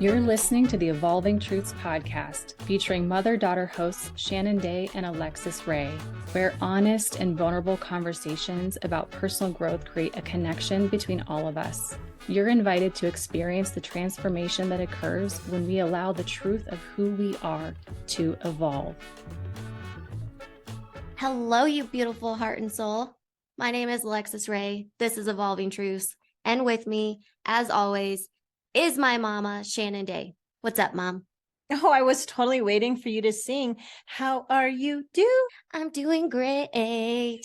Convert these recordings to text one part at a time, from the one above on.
You're listening to the Evolving Truths podcast, featuring mother-daughter hosts Shannon Day and Alexis Ray, where honest and vulnerable conversations about personal growth create a connection between all of us. You're invited to experience the transformation that occurs when we allow the truth of who we are to evolve. Hello, you beautiful heart and soul. My name is Alexis Ray. This is Evolving Truths. And with me, as always, is my mama, Shannon Day. What's up, Mom? Oh, I was totally waiting for you to sing. How are you doing? I'm doing great.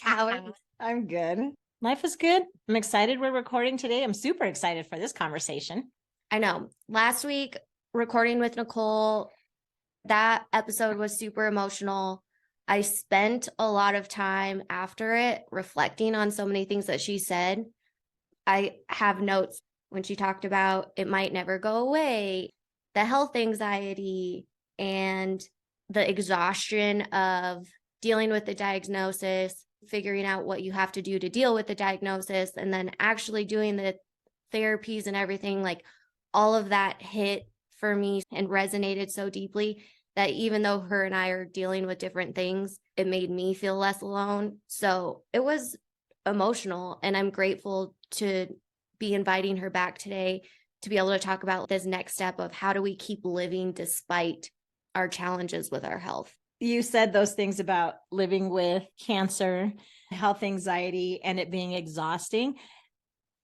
How are you? I'm good. Life is good. I'm excited we're recording today. I'm super excited for this conversation. I know. Last week, recording with Nicole, that episode was super emotional. I spent a lot of time after it reflecting on so many things that she said. I have notes when she talked about it might never go away, the health anxiety and the exhaustion of dealing with the diagnosis, figuring out what you have to do to deal with the diagnosis, and then actually doing the therapies and everything. Like, all of that hit for me and resonated so deeply that even though her and I are dealing with different things, it made me feel less alone. So it was emotional, and I'm grateful to be inviting her back today to be able to talk about this next step of how do we keep living despite our challenges with our health. You said those things about living with cancer, health anxiety, and it being exhausting.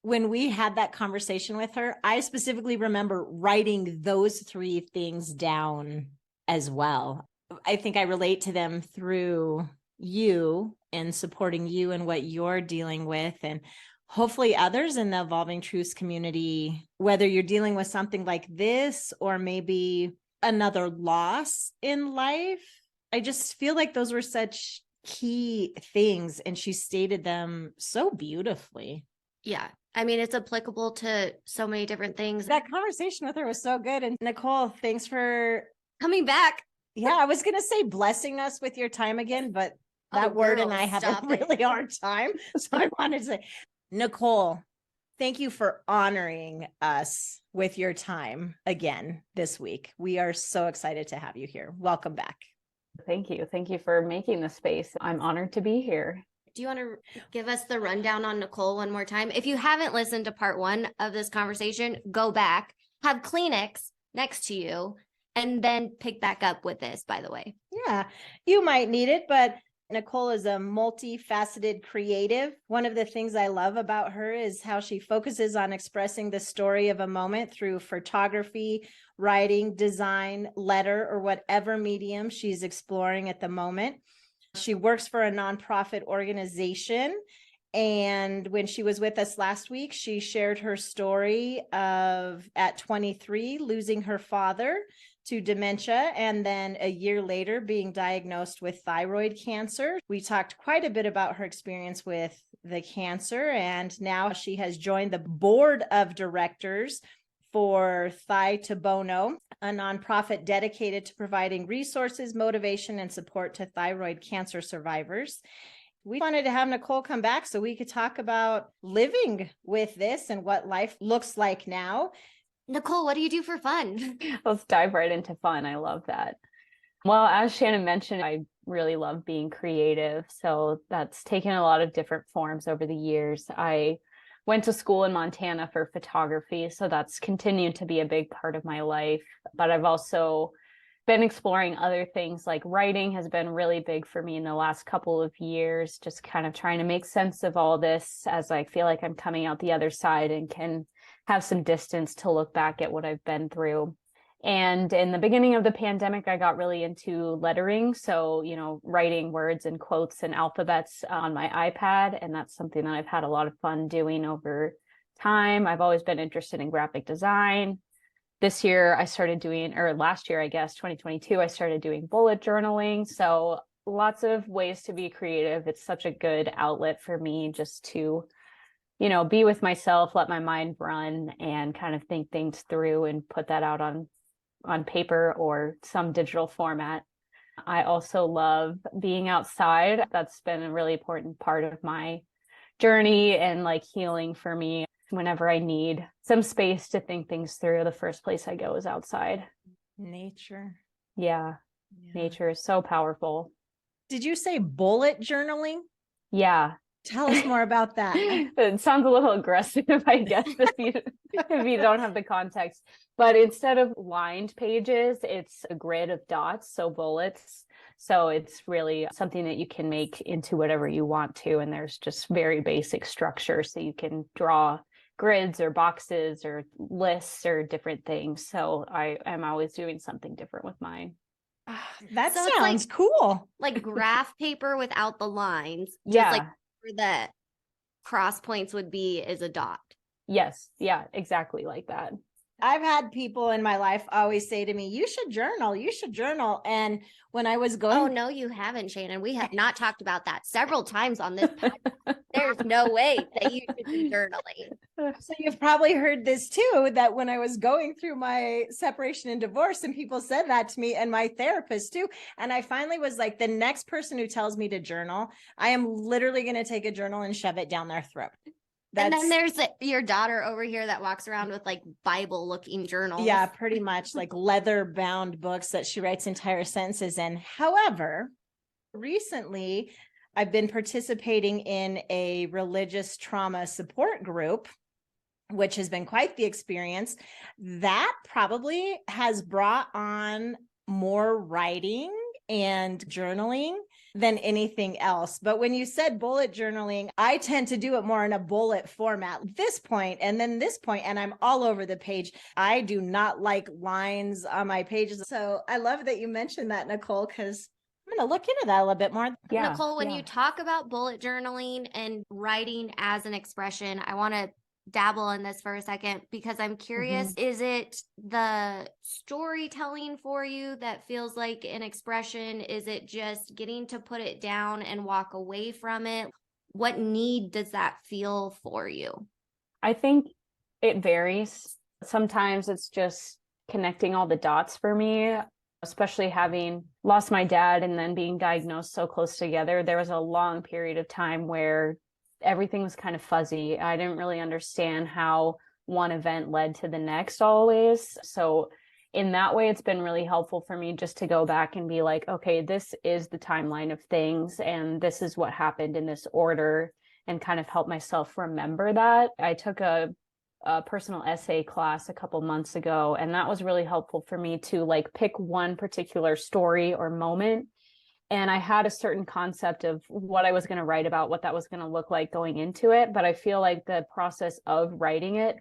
When we had that conversation with her, I specifically remember writing those three things down as well. I think I relate to them through you and supporting you and what you're dealing with, and hopefully others in the Evolving Truths community, whether you're dealing with something like this or maybe another loss in life. I just feel like those were such key things, and she stated them so beautifully. Yeah. I mean, it's applicable to so many different things. That conversation with her was so good. And Nicole, thanks for coming back. Yeah, I was going to say blessing us with your time again, but that word and I had a really hard time. So I wanted to say, Nicole, thank you for honoring us with your time again this week. We are so excited to have you here. Welcome back. Thank you. Thank you for making the space. I'm honored to be here. Do you want to give us the rundown on Nicole one more time? If you haven't listened to part one of this conversation, go back, have Kleenex next to you, and then pick back up with this, by the way. Yeah, you might need it, but Nicole is a multifaceted creative. One of the things I love about her is how she focuses on expressing the story of a moment through photography, writing, design, letter, or whatever medium she's exploring at the moment. She works for a nonprofit organization. And when she was with us last week, she shared her story of, at 23, losing her father to dementia, and then a year later being diagnosed with thyroid cancer. We talked quite a bit about her experience with the cancer, and now she has joined the board of directors for Thigh to Bono, a nonprofit dedicated to providing resources, motivation, and support to thyroid cancer survivors. We wanted to have Nicole come back so we could talk about living with this and what life looks like now. Nicole, what do you do for fun? Let's dive right into fun. I love that. Well, as Shannon mentioned, I really love being creative. So that's taken a lot of different forms over the years. I went to school in Montana for photography, so that's continued to be a big part of my life. But I've also been exploring other things, like writing has been really big for me in the last couple of years, just kind of trying to make sense of all this as I feel like I'm coming out the other side and can have some distance to look back at what I've been through. And in the beginning of the pandemic, I got really into lettering. So, writing words and quotes and alphabets on my iPad. And that's something that I've had a lot of fun doing over time. I've always been interested in graphic design. This year I started doing, or last year, I guess, 2022, I started doing bullet journaling. So lots of ways to be creative. It's such a good outlet for me just to be with myself, let my mind run and kind of think things through and put that out on paper or some digital format. I also love being outside. That's been a really important part of my journey and like healing for me. whenever I need some space to think things through, the first place I go is outside. Nature. Yeah. Nature is so powerful. Did you say bullet journaling? Yeah. Tell us more about that. It sounds a little aggressive, I guess, if you don't have the context. But instead of lined pages, it's a grid of dots, so bullets. So it's really something that you can make into whatever you want to. And there's just very basic structure. So you can draw grids or boxes or lists or different things. So I am always doing something different with mine. That So it's sounds cool. Like graph paper without the lines. Just Yeah. like where the cross points would be is a dot. Yes. Yeah, exactly like that. I've had people in my life always say to me, you should journal, you should journal. And when I was going, Oh, no, you haven't, Shannon. We have not talked about that several times on this podcast. There's no way that you should be journaling. so you've probably heard this too, that when I was going through my separation and divorce, and people said that to me and my therapist too. And I finally was like, the next person who tells me to journal, I am literally going to take a journal and shove it down their throat. And then there's your daughter over here that walks around with like Bible looking journals. Yeah, pretty much like leather bound books that she writes entire sentences in. However, recently I've been participating in a religious trauma support group, which has been quite the experience. That probably has brought on more writing and journaling than anything else. But when you said bullet journaling, I tend to do it more in a bullet format. This point, and then this point, and I'm all over the page. I do not like lines on my pages. So I love that you mentioned that, Nicole, because I'm going to look into that a little bit more. Yeah. Nicole, when you talk about bullet journaling and writing as an expression, I want to dabble in this for a second because I'm curious, is it the storytelling for you that feels like an expression? Is it just getting to put it down and walk away from it? What need does that feel for you? I think it varies. Sometimes it's just connecting all the dots for me, especially having lost my dad and then being diagnosed so close together. There was a long period of time where everything was kind of fuzzy. I didn't really understand how one event led to the next always. So in that way, it's been really helpful for me just to go back and be like, okay, this is the timeline of things, and this is what happened in this order, and kind of help myself remember that. I took a personal essay class a couple months ago, and that was really helpful for me to like pick one particular story or moment. And I had a certain concept of what I was going to write about, what that was going to look like going into it. But I feel like the process of writing it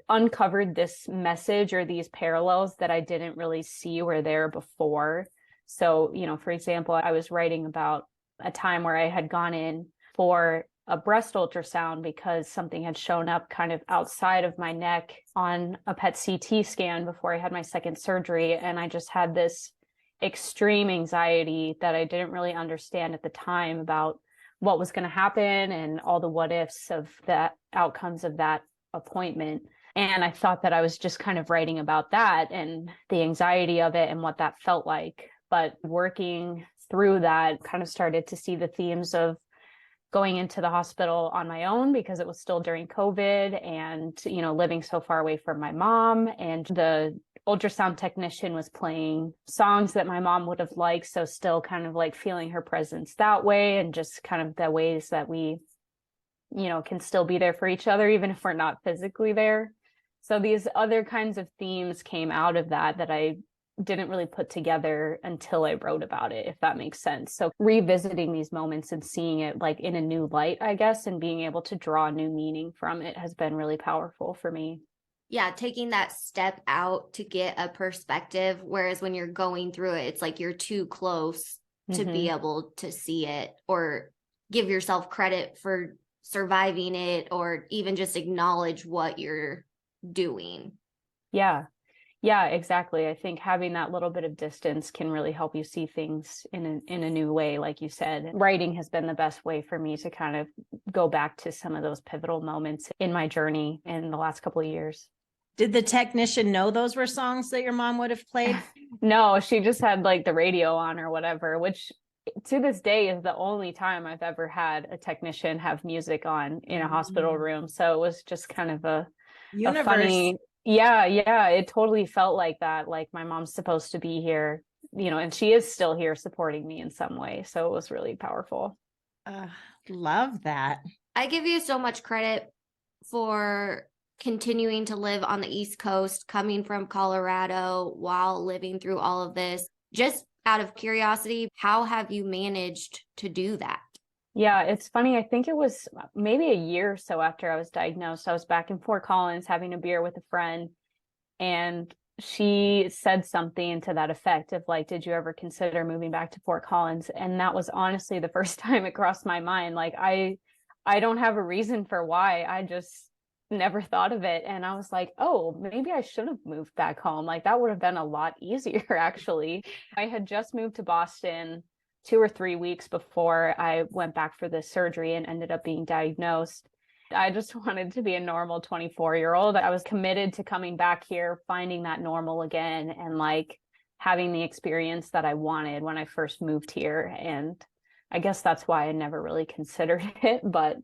uncovered this message or these parallels that I didn't really see were there before. So, you know, for example, I was writing about a time where I had gone in for a breast ultrasound because something had shown up kind of outside of my neck on a PET CT scan before I had my second surgery. And I just had this extreme anxiety that I didn't really understand at the time about what was going to happen and all the what ifs of the outcomes of that appointment. And I thought that I was just kind of writing about that and the anxiety of it and what that felt like. But working through that, kind of started to see the themes of going into the hospital on my own because it was still during COVID and, you know, living so far away from my mom, and the ultrasound technician was playing songs that my mom would have liked. So still kind of like feeling her presence that way, and just kind of the ways that we, you know, can still be there for each other, even if we're not physically there. So these other kinds of themes came out of that I didn't really put together until I wrote about it, if that makes sense. So revisiting these moments and seeing it like in a new light, I guess, and being able to draw new meaning from it has been really powerful for me. Yeah, taking that step out to get a perspective, whereas when you're going through it, it's like you're too close to be able to see it or give yourself credit for surviving it, or even just acknowledge what you're doing. Yeah, exactly. I think having that little bit of distance can really help you see things in a new way. Like you said, writing has been the best way for me to kind of go back to some of those pivotal moments in my journey in the last couple of years. Did the technician know those were songs that your mom would have played? No, she just had like the radio on or whatever, which to this day is the only time I've ever had a technician have music on in a hospital room. So it was just kind of a funny, yeah, it totally felt like that. Like my mom's supposed to be here, and she is still here supporting me in some way. So it was really powerful. Love that. I give you so much credit for continuing to live on the East Coast, coming from Colorado while living through all of this. Just out of curiosity, how have you managed to do that? Yeah, it's funny. I think it was maybe a year or so after I was diagnosed. I was back in Fort Collins having a beer with a friend, and she said something to that effect of like, did you ever consider moving back to Fort Collins? And that was honestly the first time it crossed my mind. Like I don't have a reason for why. I just never thought of it. And I was like, oh, maybe I should have moved back home. Like that would have been a lot easier, actually. I had just moved to Boston 2 or 3 weeks before I went back for this surgery and ended up being diagnosed. I just wanted to be a normal 24-year-old. I was committed to coming back here, finding that normal again, and like having the experience that I wanted when I first moved here. And I guess that's why I never really considered it. But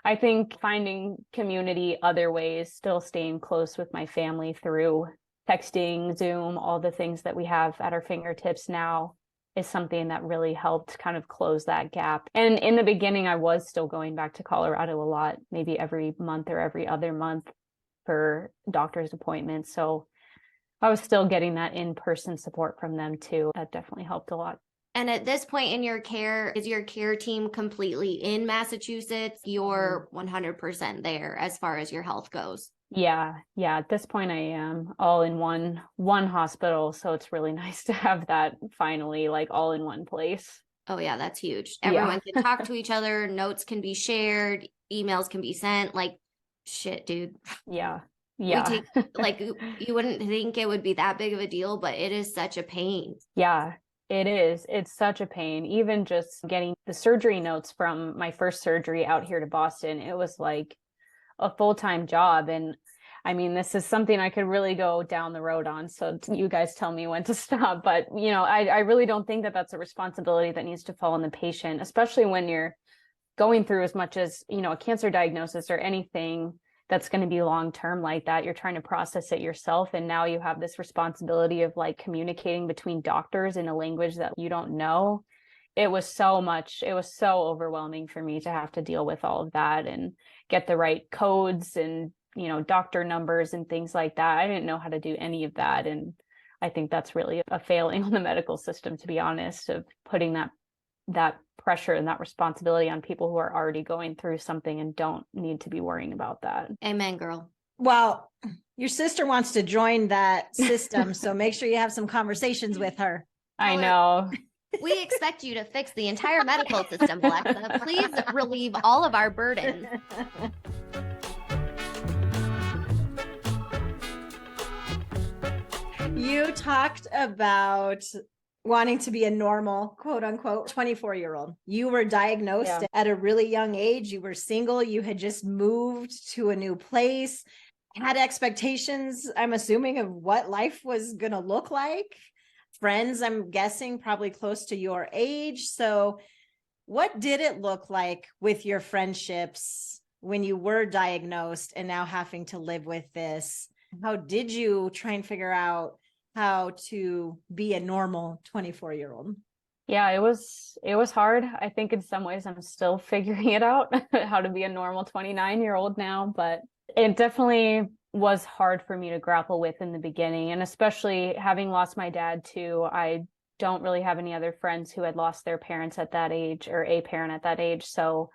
I think finding community other ways, still staying close with my family through texting, Zoom, all the things that we have at our fingertips now is something that really helped kind of close that gap. And in the beginning, I was still going back to Colorado a lot, maybe every month or every other month for doctor's appointments. So I was still getting that in-person support from them too. That definitely helped a lot. And at this point in your care, is your care team completely in Massachusetts? You're 100% there as far as your health goes. Yeah. At this point I am all in one hospital. So it's really nice to have that finally like all in one place. Oh yeah, that's huge. Everyone can talk to each other, notes can be shared, emails can be sent. Like shit, dude. Yeah. Like you wouldn't think it would be that big of a deal, but it is such a pain. Yeah. It is. It's such a pain. Even just getting the surgery notes from my first surgery out here to Boston, it was like a full-time job. And I mean, this is something I could really go down the road on. So you guys tell me when to stop. But, I really don't think that that's a responsibility that needs to fall on the patient, especially when you're going through as much as, a cancer diagnosis or anything that's going to be long-term like that. You're trying to process it yourself. And now you have this responsibility of like communicating between doctors in a language that you don't know. It was so overwhelming for me to have to deal with all of that and get the right codes and, doctor numbers and things like that. I didn't know how to do any of that. And I think that's really a failing on the medical system, to be honest, of putting that pressure and that responsibility on people who are already going through something and don't need to be worrying about that. Amen, girl. Well, your sister wants to join that system, so make sure you have some conversations with her. I know. We expect you to fix the entire medical system, Alexa. Please relieve all of our burdens. You talked about wanting to be a normal, quote unquote, 24-year-old. You were diagnosed at a really young age. You were single. You had just moved to a new place, had expectations, I'm assuming, of what life was going to look like. Friends, I'm guessing, probably close to your age. So what did it look like with your friendships when you were diagnosed and now having to live with this? How did you try and figure out how to be a normal 24-year-old? Yeah, it was hard. I think in some ways I'm still figuring it out, how to be a normal 29-year-old now, but it definitely was hard for me to grapple with in the beginning. And especially having lost my dad too, I don't really have any other friends who had lost their parents at that age or a parent at that age. So,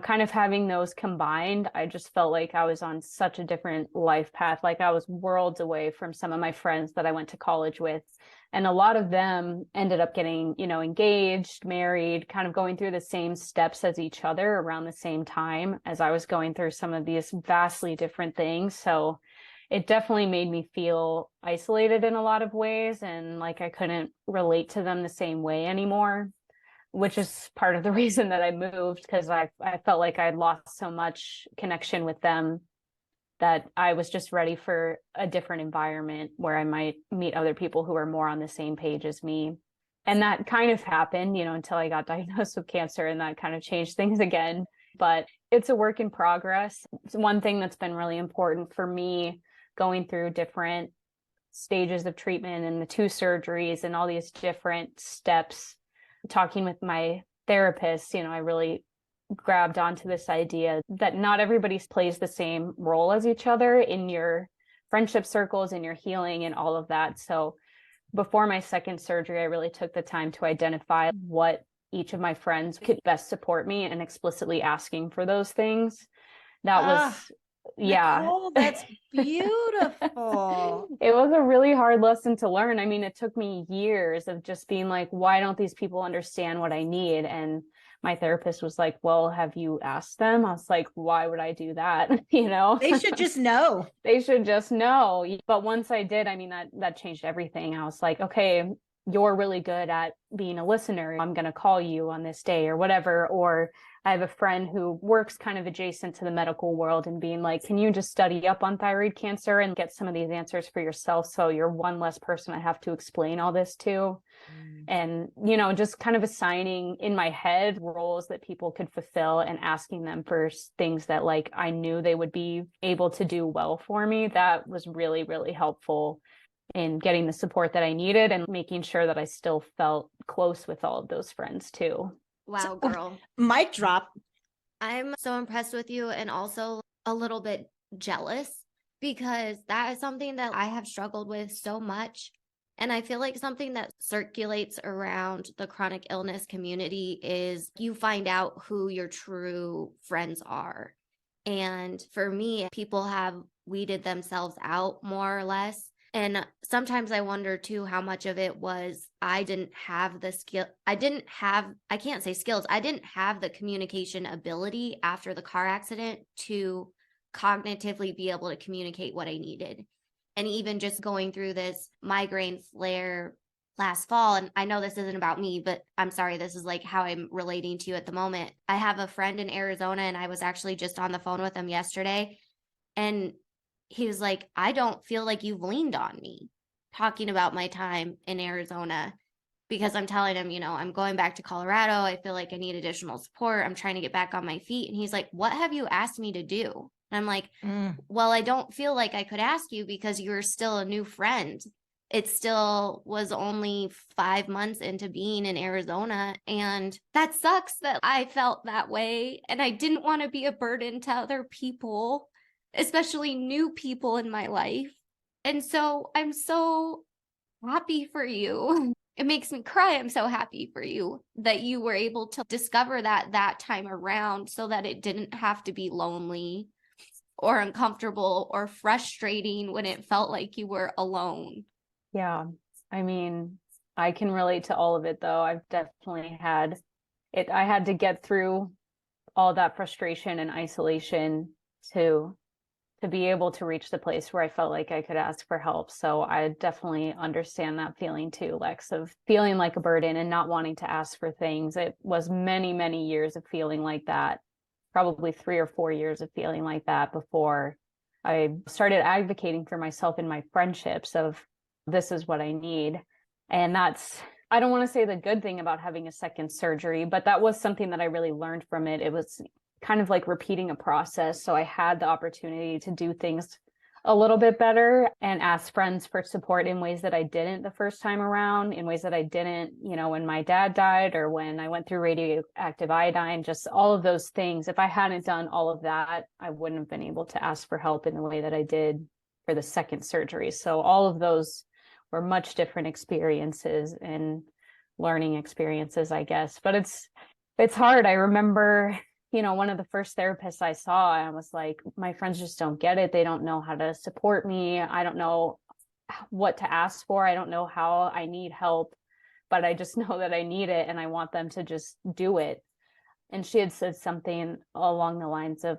kind of having those combined, I just felt like I was on such a different life path. Like I was worlds away from some of my friends that I went to college with. And a lot of them ended up getting, engaged, married, kind of going through the same steps as each other around the same time as I was going through some of these vastly different things. So it definitely made me feel isolated in a lot of ways and like I couldn't relate to them the same way anymore, which is part of the reason that I moved, because I felt like I'd lost so much connection with them that I was just ready for a different environment where I might meet other people who are more on the same page as me. And that kind of happened, until I got diagnosed with cancer, and that kind of changed things again. But it's a work in progress. It's one thing that's been really important for me going through different stages of treatment and the 2 surgeries and all these different steps. Talking with my therapist, I really grabbed onto this idea that not everybody plays the same role as each other in your friendship circles, in your healing and all of that. So before my second surgery, I really took the time to identify what each of my friends could best support me, and explicitly asking for those things. That was, yeah. Nicole, that's beautiful. It was a really hard lesson to learn. I mean, it took me years of just being like, why don't these people understand what I need? And my therapist was like, well, have you asked them? I was like, why would I do that? They should just know. They should just know. But once I did, I mean, that changed everything. I was like, okay, you're really good at being a listener. I'm going to call you on this day or whatever. Or I have a friend who works kind of adjacent to the medical world, and being like, can you just study up on thyroid cancer and get some of these answers for yourself, so you're one less person I have to explain all this to? And, just kind of assigning in my head roles that people could fulfill, and asking them for things that like I knew they would be able to do well for me. That was really, really helpful in getting the support that I needed, and making sure that I still felt close with all of those friends too. Wow, girl. Mic drop. I'm so impressed with you, and also a little bit jealous, because that is something that I have struggled with so much. And I feel like something that circulates around the chronic illness community is you find out who your true friends are. And for me, people have weeded themselves out more or less. And sometimes I wonder too, how much of it was I didn't have the skill. I can't say skills. I didn't have the communication ability after the car accident to cognitively be able to communicate what I needed. And even just going through this migraine flare last fall, and I know this isn't about me, but I'm sorry, this is like how I'm relating to you at the moment. I have a friend in Arizona, and I was actually just on the phone with him yesterday, and he was like, I don't feel like you've leaned on me, talking about my time in Arizona, because I'm telling him, I'm going back to Colorado. I feel like I need additional support. I'm trying to get back on my feet. And he's like, what have you asked me to do? And I'm like, well, I don't feel like I could ask you, because you're still a new friend. It still was only 5 months into being in Arizona. And that sucks that I felt that way. And I didn't want to be a burden to other people, especially new people in my life. And so I'm so happy for you. It makes me cry. I'm so happy for you that you were able to discover that time around, so that it didn't have to be lonely or uncomfortable or frustrating when it felt like you were alone. Yeah. I mean, I can relate to all of it though. I've definitely had it. I had to get through all that frustration and isolation to be able to reach the place where I felt like I could ask for help. So I definitely understand that feeling too, Lex, of feeling like a burden and not wanting to ask for things. It was many, many years of feeling like that, probably 3 or 4 years of feeling like that before I started advocating for myself in my friendships of, this is what I need. And that's, I don't want to say the good thing about having a second surgery, but that was something that I really learned from it. It was kind of like repeating a process. So I had the opportunity to do things a little bit better and ask friends for support in ways that I didn't the first time around, in ways that I didn't, when my dad died or when I went through radioactive iodine, just all of those things. If I hadn't done all of that, I wouldn't have been able to ask for help in the way that I did for the second surgery. So all of those were much different experiences and learning experiences, I guess. But it's hard. I remember, one of the first therapists I saw, I was like, my friends just don't get it. They don't know how to support me. I don't know what to ask for. I don't know how I need help, but I just know that I need it and I want them to just do it. And she had said something along the lines of,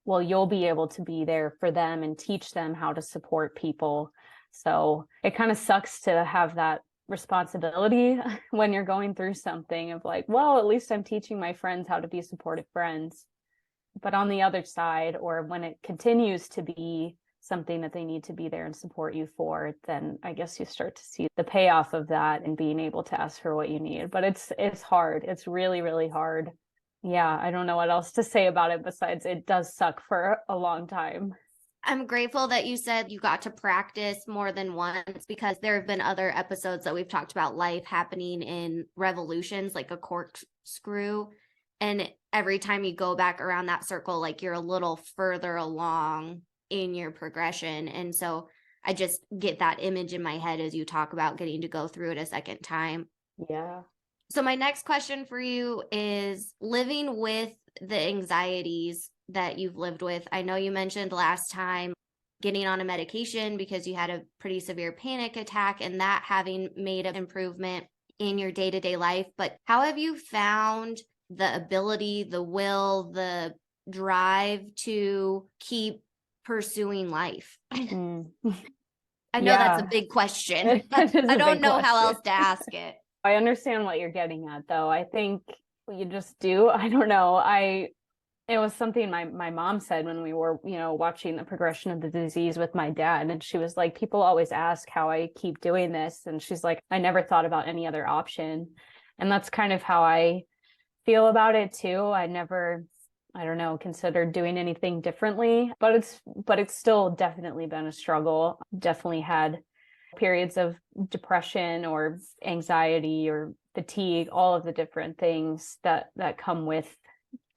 well, you'll be able to be there for them and teach them how to support people. So it kind of sucks to have that responsibility when you're going through something of like, well, at least I'm teaching my friends how to be supportive friends. But on the other side, or when it continues to be something that they need to be there and support you for, then I guess you start to see the payoff of that and being able to ask for what you need. But it's hard. It's really, really hard. Yeah, I don't know what else to say about it besides it does suck for a long time. I'm grateful that you said you got to practice more than once, because there have been other episodes that we've talked about life happening in revolutions, like a corkscrew. And every time you go back around that circle, like you're a little further along in your progression. And so I just get that image in my head as you talk about getting to go through it a second time. Yeah. So my next question for you is living with the anxieties that you've lived with. I know you mentioned last time getting on a medication because you had a pretty severe panic attack, and that having made an improvement in your day-to-day life. But how have you found the ability, the will, the drive to keep pursuing life? Mm. I know that's a big question. I don't know how else to ask it. I understand what you're getting at, though. I think you just do. I don't know. It was something my mom said when we were, watching the progression of the disease with my dad. And she was like, people always ask how I keep doing this. And she's like, I never thought about any other option. And that's kind of how I feel about it too. I never, I don't know, considered doing anything differently, but it's still definitely been a struggle. Definitely had periods of depression or anxiety or fatigue, all of the different things that come with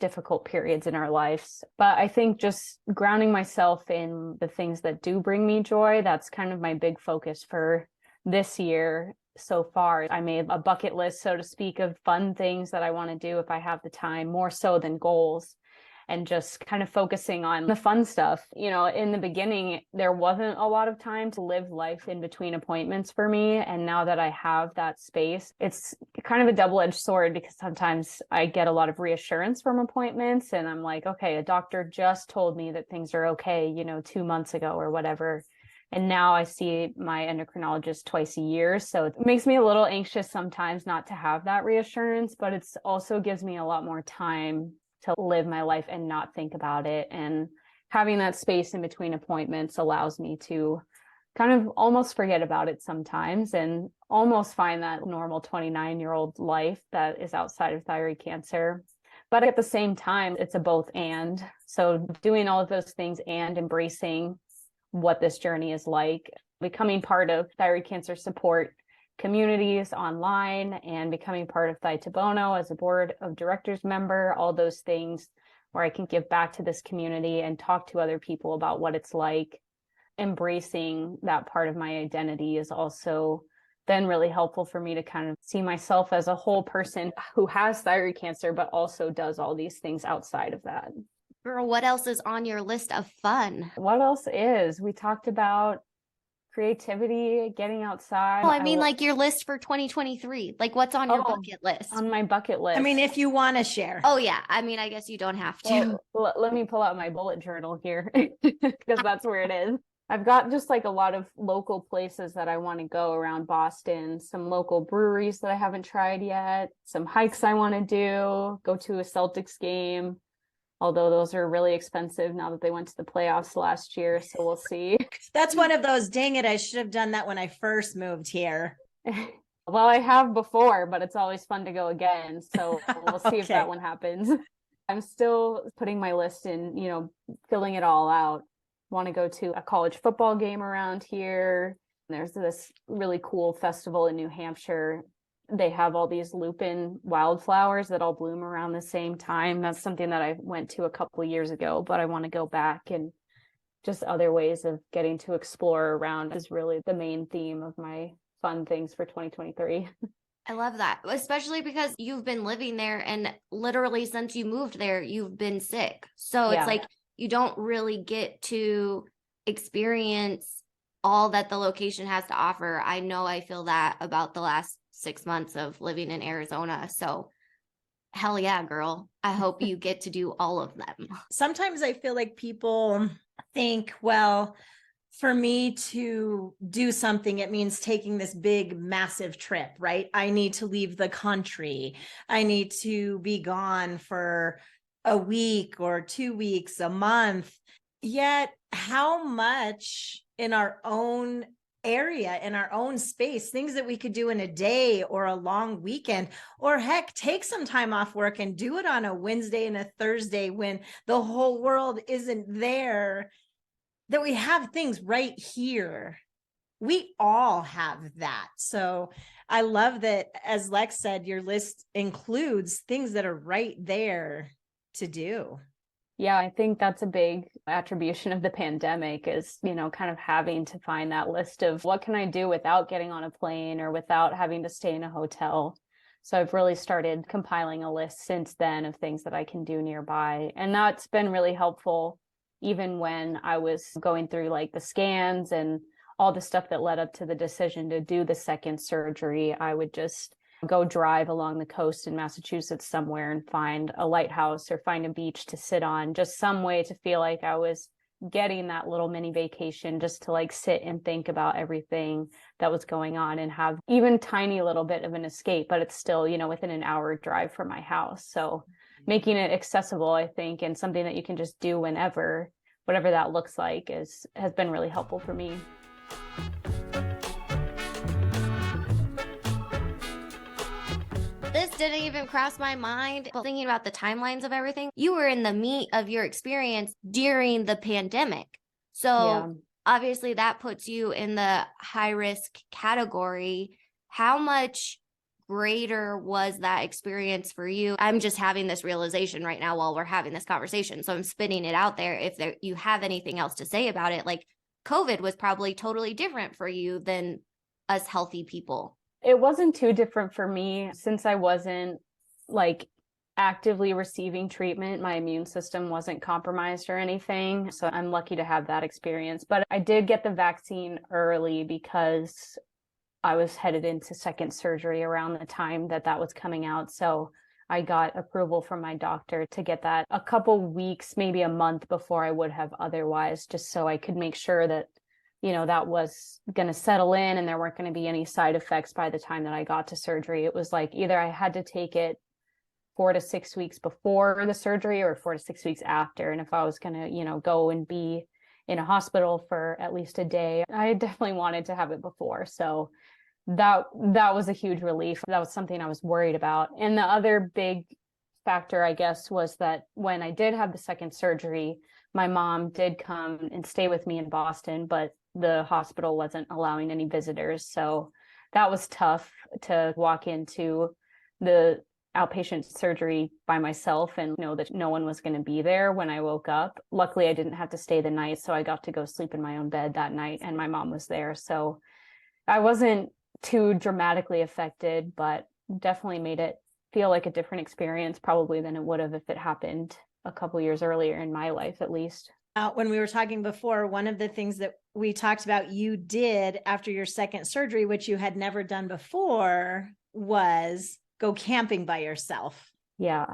difficult periods in our lives. But I think just grounding myself in the things that do bring me joy, that's kind of my big focus for this year so far. I made a bucket list, so to speak, of fun things that I want to do if I have the time, more so than goals. And just kind of focusing on the fun stuff. In the beginning, there wasn't a lot of time to live life in between appointments for me. And now that I have that space, it's kind of a double-edged sword, because sometimes I get a lot of reassurance from appointments and I'm like, okay, a doctor just told me that things are okay, 2 months ago or whatever. And now I see my endocrinologist twice a year. So it makes me a little anxious sometimes not to have that reassurance, but it's also gives me a lot more time to live my life and not think about it. And having that space in between appointments allows me to kind of almost forget about it sometimes and almost find that normal 29-year-old life that is outside of thyroid cancer. But at the same time, it's a both and. So doing all of those things and embracing what this journey is like, becoming part of thyroid cancer support communities online and becoming part of Thai to Bono as a board of directors member, all those things where I can give back to this community and talk to other people about what it's like. Embracing that part of my identity is also been really helpful for me to kind of see myself as a whole person who has thyroid cancer, but also does all these things outside of that. Girl, what else is on your list of fun? What else is? We talked about creativity, getting outside. Oh, I mean, like your list for 2023. Like, what's on your bucket list? On my bucket list. I mean, if you want to share. Oh, yeah. I mean, I guess you don't have to. Well, let me pull out my bullet journal here because that's where it is. I've got just like a lot of local places that I want to go around Boston, some local breweries that I haven't tried yet, some hikes I want to do, go to a Celtics game. Although those are really expensive now that they went to the playoffs last year. So we'll see. That's one of those, dang it, I should have done that when I first moved here. Well, I have before, but it's always fun to go again. So we'll see if that one happens. I'm still putting my list in, filling it all out. Want to go to a college football game around here. There's this really cool festival in New Hampshire. They have all these lupin wildflowers that all bloom around the same time. That's something that I went to a couple of years ago, but I want to go back, and just other ways of getting to explore around is really the main theme of my fun things for 2023. I love that, especially because you've been living there and literally since you moved there, you've been sick. So it's like you don't really get to experience all that the location has to offer. I know I feel that about the last 6 months of living in Arizona. So hell yeah, girl. I hope you get to do all of them. Sometimes I feel like people think, well, for me to do something, it means taking this big, massive trip, right? I need to leave the country. I need to be gone for a week or 2 weeks, a month. yet how much in our own area, in our own space, things that we could do in a day or a long weekend, or heck, take some time off work and do it on a Wednesday and a Thursday when the whole world isn't there, that we have things right here. We all have that. So I love that, as Lex said, your list includes things that are right there to do. Yeah, I think that's a big attribution of the pandemic is, kind of having to find that list of what can I do without getting on a plane or without having to stay in a hotel. So I've really started compiling a list since then of things that I can do nearby. And that's been really helpful, even when I was going through like the scans and all the stuff that led up to the decision to do the second surgery. I would just go drive along the coast in Massachusetts somewhere and find a lighthouse or find a beach to sit on, just some way to feel like I was getting that little mini vacation, just to like sit and think about everything that was going on and have even tiny little bit of an escape, but it's still, within an hour drive from my house. So making it accessible, I think, and something that you can just do whenever, whatever that looks like, has been really helpful for me. This didn't even cross my mind. But thinking about the timelines of everything, you were in the meat of your experience during the pandemic. So obviously that puts you in the high risk category. How much greater was that experience for you? I'm just having this realization right now while we're having this conversation. So I'm spitting it out there. If you have anything else to say about it, like COVID was probably totally different for you than us healthy people. It wasn't too different for me since I wasn't like actively receiving treatment. My immune system wasn't compromised or anything. So I'm lucky to have that experience. But I did get the vaccine early because I was headed into second surgery around the time that was coming out. So I got approval from my doctor to get that a couple weeks, maybe a month before I would have otherwise, just so I could make sure that that was going to settle in and there weren't going to be any side effects by the time that I got to surgery. It was like either I had to take it 4 to 6 weeks before the surgery or 4 to 6 weeks after. And if I was going to, go and be in a hospital for at least a day, I definitely wanted to have it before. So that was a huge relief. That was something I was worried about. And the other big factor, I guess, was that when I did have the second surgery, my mom did come and stay with me in Boston, but the hospital wasn't allowing any visitors. So that was tough to walk into the outpatient surgery by myself and know that no one was going to be there when I woke up. Luckily, I didn't have to stay the night, so I got to go sleep in my own bed that night, and my mom was there. So I wasn't too dramatically affected, but definitely made it feel like a different experience probably than it would have if it happened a couple years earlier in my life, at least. When we were talking before, one of the things that we talked about you did after your second surgery, which you had never done before, was go camping by yourself. Yeah.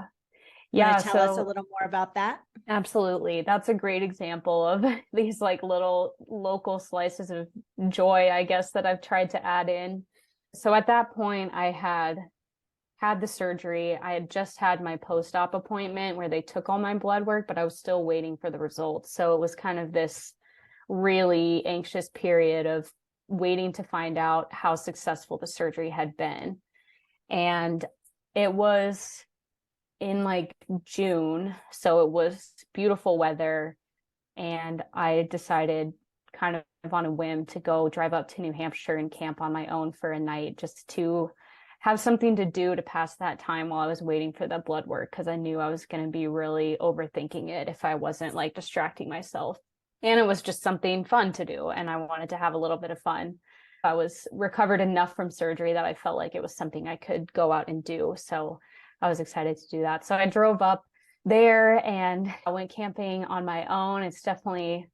Tell us a little more about that? Absolutely. That's a great example of these like little local slices of joy, I guess, that I've tried to add in. So at that point, I had the surgery. I had just had my post-op appointment where they took all my blood work, but I was still waiting for the results. So it was kind of this really anxious period of waiting to find out how successful the surgery had been. And it was in like June, so it was beautiful weather. And I decided kind of on a whim to go drive up to New Hampshire and camp on my own for a night, just to have something to do to pass that time while I was waiting for the blood work, because I knew I was going to be really overthinking it if I wasn't like distracting myself. And it was just something fun to do, and I wanted to have a little bit of fun. I was recovered enough from surgery that I felt like it was something I could go out and do. So I was excited to do that. So I drove up there and I went camping on my own. It's definitely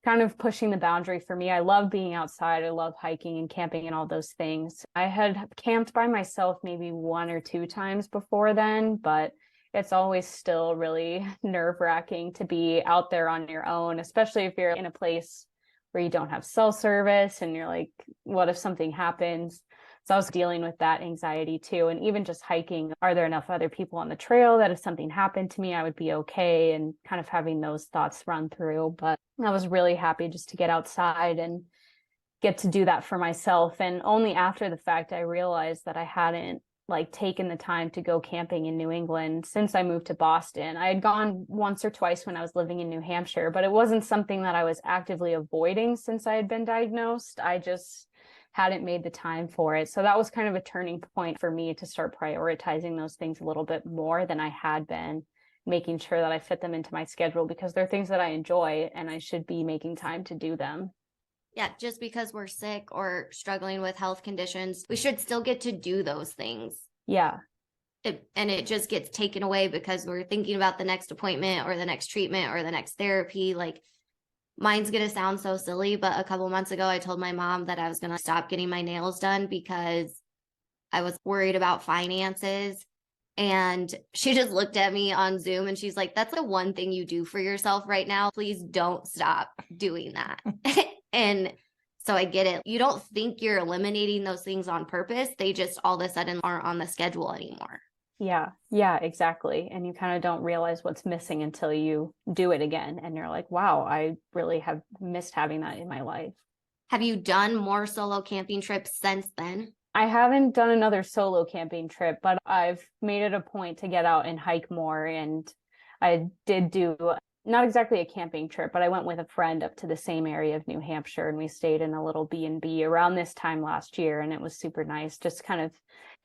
kind of pushing the boundary for me. I love being outside. I love hiking and camping and all those things. I had camped by myself maybe 1 or 2 times before then, but it's always still really nerve-wracking to be out there on your own, especially if you're in a place where you don't have cell service and you're like, what if something happens? So I was dealing with that anxiety too. And even just hiking, are there enough other people on the trail that if something happened to me, I would be okay? And kind of having those thoughts run through. But I was really happy just to get outside and get to do that for myself. And only after the fact, I realized that I hadn't like taken the time to go camping in New England since I moved to Boston. I had gone once or twice when I was living in New Hampshire, but it wasn't something that I was actively avoiding since I had been diagnosed. I just hadn't made the time for it. So that was kind of a turning point for me to start prioritizing those things a little bit more than I had been, making sure that I fit them into my schedule because they're things that I enjoy and I should be making time to do them. Yeah, just because we're sick or struggling with health conditions, we should still get to do those things. Yeah. And it just gets taken away because we're thinking about the next appointment or the next treatment or the next therapy. Like, mine's going to sound so silly, but a couple months ago, I told my mom that I was going to stop getting my nails done because I was worried about finances. And she just looked at me on Zoom and she's like, that's the one thing you do for yourself right now. Please don't stop doing that. And so I get it. You don't think you're eliminating those things on purpose. They just all of a sudden aren't on the schedule anymore. Yeah, exactly. And you kind of don't realize what's missing until you do it again. And you're like, wow, I really have missed having that in my life. Have you done more solo camping trips since then? I haven't done another solo camping trip, but I've made it a point to get out and hike more. And I did do not exactly a camping trip, but I went with a friend up to the same area of New Hampshire and we stayed in a little B&B around this time last year. And it was super nice, just kind of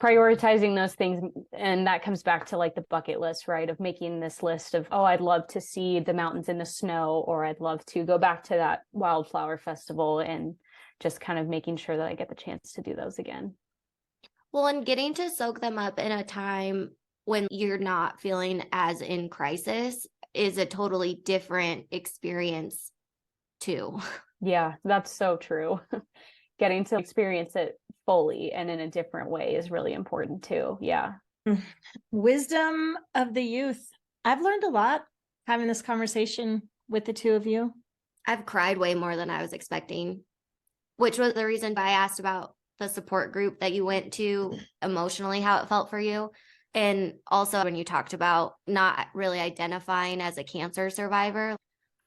prioritizing those things. And that comes back to like the bucket list, right? Of making this list of, oh, I'd love to see the mountains in the snow, or I'd love to go back to that wildflower festival, and just kind of making sure that I get the chance to do those again. Well, and getting to soak them up in a time when you're not feeling as in crisis is a totally different experience too. Yeah, that's so true. Getting to experience it fully and in a different way is really important too. Yeah. Wisdom of the youth. I've learned a lot having this conversation with the two of you. I've cried way more than I was expecting, which was the reason I asked about the support group that you went to, emotionally, how it felt for you. And also when you talked about not really identifying as a cancer survivor,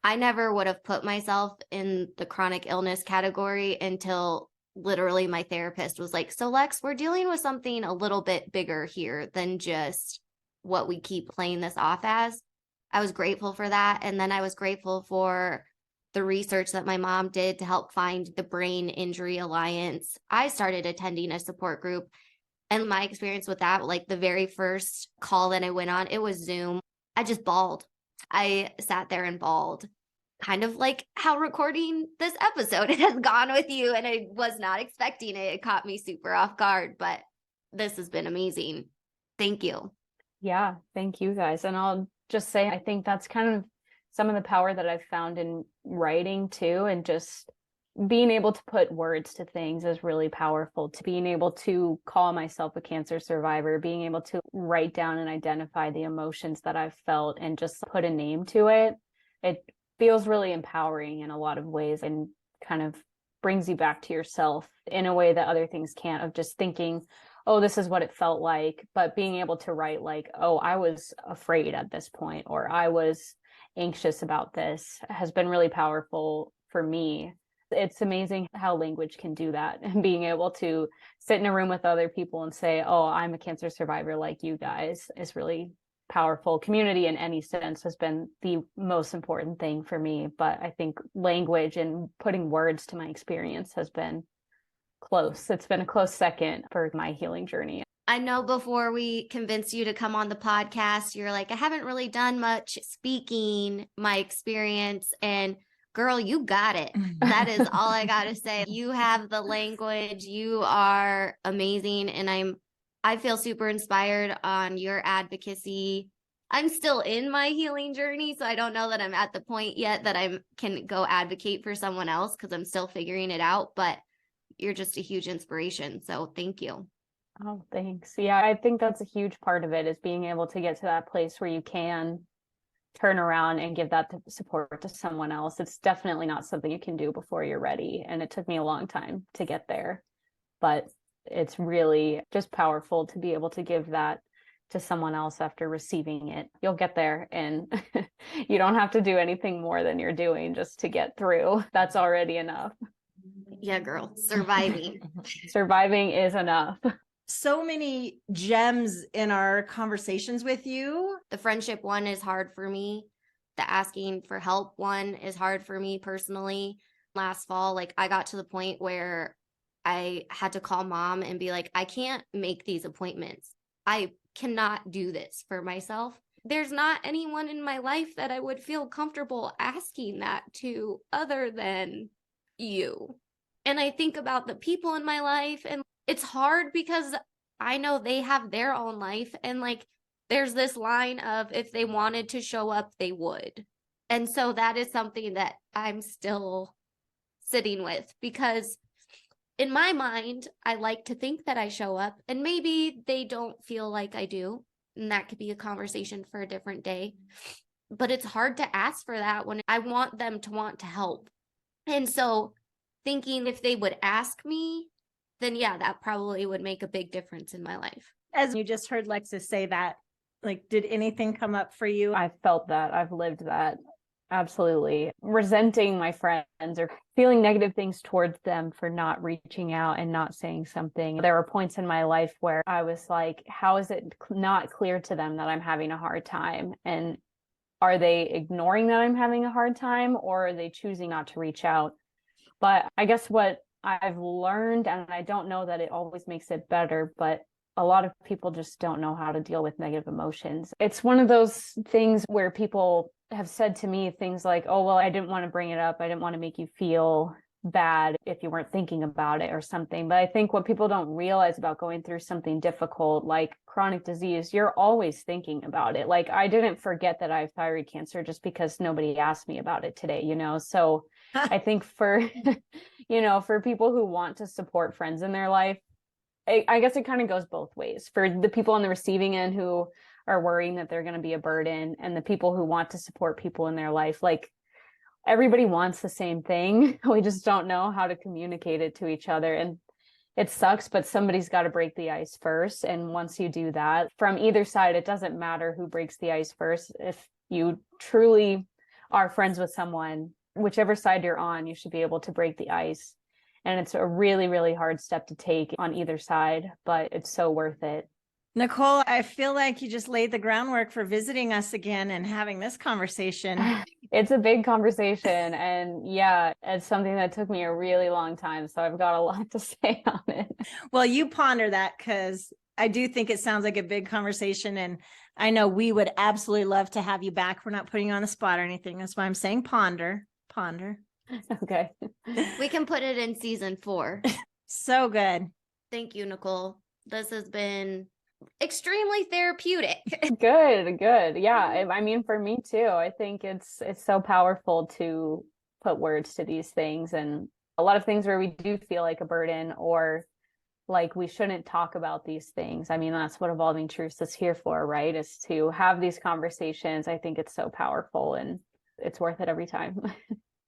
I never would have put myself in the chronic illness category until literally my therapist was like, so Lex, we're dealing with something a little bit bigger here than just what we keep playing this off as. I was grateful for that. And then I was grateful for the research that my mom did to help find the Brain Injury Alliance. I started attending a support group, and my experience with that, like the very first call that I went on, it was Zoom. I just bawled. I sat there and bawled, kind of like how recording this episode has gone with you. And I was not expecting it. It caught me super off guard, but this has been amazing. Thank you. Yeah, thank you guys. And I'll just say, I think that's kind of some of the power that I've found in writing too, and just being able to put words to things is really powerful. To being able to call myself a cancer survivor, being able to write down and identify the emotions that I've felt and just put a name to it, it feels really empowering in a lot of ways and kind of brings you back to yourself in a way that other things can't, of just thinking, oh, this is what it felt like, but being able to write like, oh, I was afraid at this point, or I was anxious about this, has been really powerful for me. It's amazing how language can do that, and being able to sit in a room with other people and say, oh, I'm a cancer survivor like you guys, is really powerful. Community in any sense has been the most important thing for me, but I think language and putting words to my experience has been close. It's been a close second for my healing journey. I know before we convinced you to come on the podcast, you're like, I haven't really done much speaking my experience. And girl, you got it. That is all I got to say. You have the language. You are amazing. And I feel super inspired on your advocacy. I'm still in my healing journey, so I don't know that I'm at the point yet that I can go advocate for someone else because I'm still figuring it out. But you're just a huge inspiration. So thank you. Oh, thanks. Yeah, I think that's a huge part of it, is being able to get to that place where you can turn around and give that support to someone else. It's definitely not something you can do before you're ready. And it took me a long time to get there, but it's really just powerful to be able to give that to someone else after receiving it. You'll get there, and you don't have to do anything more than you're doing just to get through. That's already enough. Yeah, girl, surviving. Surviving is enough. So many gems in our conversations with you. The friendship one is hard for me. The asking for help one is hard for me personally. Last fall, like I got to the point where I had to call mom and be like, I can't make these appointments. I cannot do this for myself. There's not anyone in my life that I would feel comfortable asking that to other than you. And I think about the people in my life, and it's hard because I know they have their own life. And like, there's this line of if they wanted to show up, they would. And so that is something that I'm still sitting with, because in my mind, I like to think that I show up, and maybe they don't feel like I do. And that could be a conversation for a different day. But it's hard to ask for that when I want them to want to help. And so thinking if they would ask me, then yeah, that probably would make a big difference in my life. As you just heard Lexus say that, like, did anything come up for you? I felt that. I've lived that. Absolutely. Resenting my friends or feeling negative things towards them for not reaching out and not saying something. There were points in my life where I was like, how is it not clear to them that I'm having a hard time? And are they ignoring that I'm having a hard time, or are they choosing not to reach out? But I guess what I've learned, and I don't know that it always makes it better, but a lot of people just don't know how to deal with negative emotions. It's one of those things where people have said to me things like, oh, well, I didn't want to bring it up. I didn't want to make you feel bad if you weren't thinking about it or something. But I think what people don't realize about going through something difficult like chronic disease, you're always thinking about it. Like, I didn't forget that I have thyroid cancer just because nobody asked me about it today, So I think for, for people who want to support friends in their life, I guess it kind of goes both ways. For the people on the receiving end who are worrying that they're going to be a burden, and the people who want to support people in their life, like, everybody wants the same thing. We just don't know how to communicate it to each other. And it sucks, but somebody's got to break the ice first. And once you do that, from either side, it doesn't matter who breaks the ice first. If you truly are friends with someone, whichever side you're on, you should be able to break the ice. And it's a really, really hard step to take on either side, but it's so worth it. Nicole, I feel like you just laid the groundwork for visiting us again and having this conversation. It's a big conversation, and yeah, it's something that took me a really long time. So I've got a lot to say on it. Well, you ponder that, because I do think it sounds like a big conversation. And I know we would absolutely love to have you back. We're not putting you on the spot or anything. That's why I'm saying ponder. Okay. We can put it in season 4. So good. Thank you, Nicole. This has been extremely therapeutic. Good. Yeah. I mean, for me too, I think it's so powerful to put words to these things, and a lot of things where we do feel like a burden or like we shouldn't talk about these things. I mean, that's what Evolving Truths is here for, right? Is to have these conversations. I think it's so powerful, and it's worth it every time.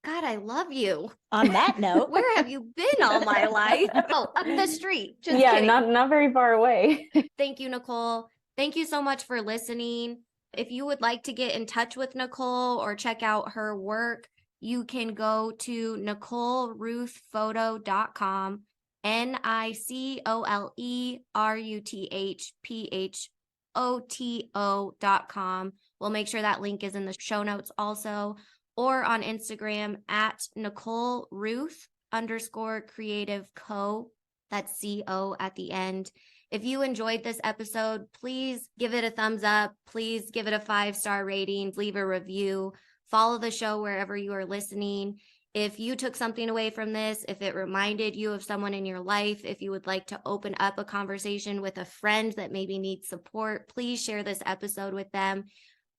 God, I love you. On that note, Where have you been all my life? Oh, up the street. Just yeah, kidding. not very far away. Thank you, Nicole. Thank you so much for listening. If you would like to get in touch with Nicole or check out her work, you can go to NicoleRuthPhoto.com, NicoleRuthPhoto.com. We'll make sure that link is in the show notes also, or on Instagram at NicoleRuth_creative_co. That's CO at the end. If you enjoyed this episode, please give it a thumbs up. Please give it a 5-star rating. Leave a review. Follow the show wherever you are listening. If you took something away from this, if it reminded you of someone in your life, if you would like to open up a conversation with a friend that maybe needs support, please share this episode with them.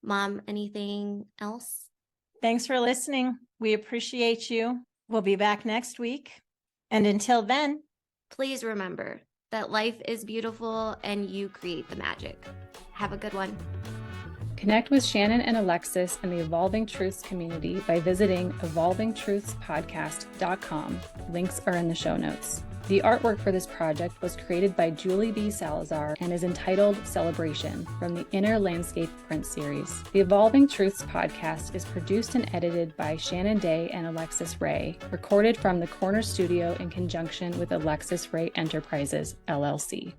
Mom, anything else? thanks for listening. We appreciate you. We'll be back next week. And until then, Please remember that life is beautiful and you create the magic. Have a good one. Connect with Shannon and Alexis in the Evolving Truths community by visiting evolvingtruthspodcast.com. Links are in the show notes. The artwork for this project was created by Julie B. Salazar and is entitled Celebration from the Inner Landscape print series. The Evolving Truths podcast is produced and edited by Shannon Day and Alexis Ray, recorded from the Corner Studio in conjunction with Alexis Ray Enterprises, LLC.